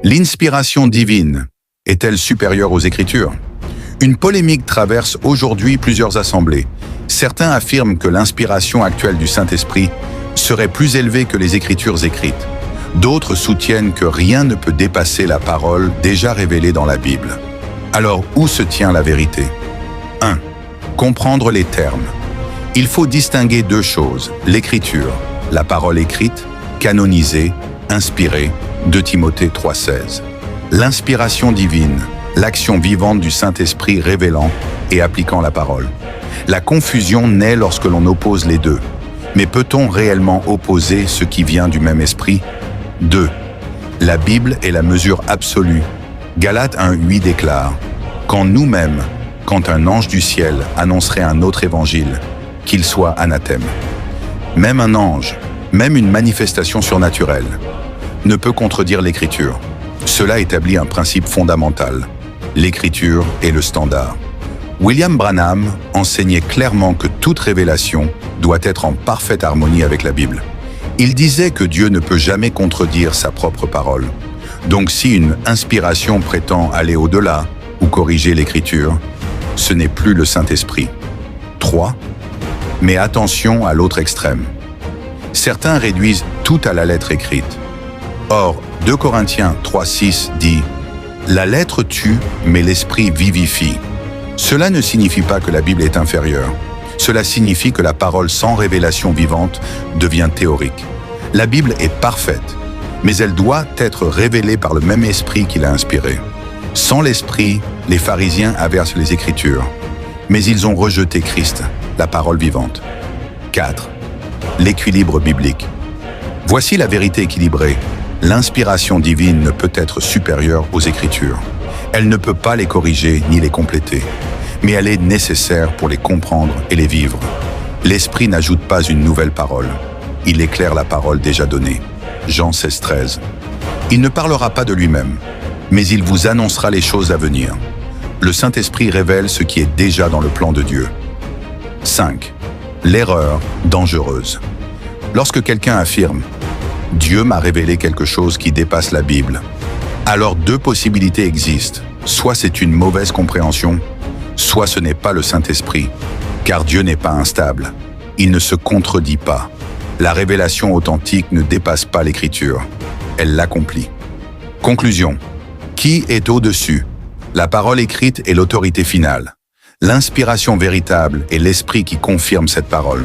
L'inspiration divine est-elle supérieure aux Écritures? Une polémique traverse aujourd'hui plusieurs assemblées. Certains affirment que l'inspiration actuelle du Saint-Esprit serait plus élevée que les Écritures écrites. D'autres soutiennent que rien ne peut dépasser la parole déjà révélée dans la Bible. Alors, où se tient la vérité? 1. Comprendre les termes. Il faut distinguer deux choses, l'Écriture, la parole écrite, canonisée, inspirée, 2 Timothée 3,16. L'inspiration divine, l'action vivante du Saint-Esprit révélant et appliquant la parole. La confusion naît lorsque l'on oppose les deux. Mais peut-on réellement opposer ce qui vient du même esprit? 2. La Bible est la mesure absolue. Galates 1,8 déclare « Quand un ange du ciel annoncerait un autre évangile, qu'il soit anathème. » Même un ange, même une manifestation surnaturelle, ne peut contredire l'Écriture. Cela établit un principe fondamental. L'Écriture est le standard. William Branham enseignait clairement que toute révélation doit être en parfaite harmonie avec la Bible. Il disait que Dieu ne peut jamais contredire sa propre parole. Donc si une inspiration prétend aller au-delà ou corriger l'Écriture, ce n'est plus le Saint-Esprit. 3. Mais attention à l'autre extrême. Certains réduisent tout à la lettre écrite. Or, 2 Corinthiens 3,6 dit « La lettre tue, mais l'esprit vivifie ». Cela ne signifie pas que la Bible est inférieure. Cela signifie que la parole sans révélation vivante devient théorique. La Bible est parfaite, mais elle doit être révélée par le même esprit qui l'a inspirée. Sans l'esprit, les pharisiens avertent les Écritures, mais ils ont rejeté Christ, la parole vivante. 4. L'équilibre biblique. Voici la vérité équilibrée. L'inspiration divine ne peut être supérieure aux Écritures. Elle ne peut pas les corriger ni les compléter, mais elle est nécessaire pour les comprendre et les vivre. L'Esprit n'ajoute pas une nouvelle parole. Il éclaire la parole déjà donnée. Jean 16,13. Il ne parlera pas de lui-même, mais il vous annoncera les choses à venir. Le Saint-Esprit révèle ce qui est déjà dans le plan de Dieu. 5. L'erreur dangereuse. Lorsque quelqu'un affirme « Dieu m'a révélé quelque chose qui dépasse la Bible », alors 2 possibilités existent. Soit c'est une mauvaise compréhension, soit ce n'est pas le Saint-Esprit, car Dieu n'est pas instable. Il ne se contredit pas. La révélation authentique ne dépasse pas l'Écriture. Elle l'accomplit. Conclusion. Qui est au-dessus? La parole écrite est l'autorité finale. L'inspiration véritable est l'Esprit qui confirme cette parole.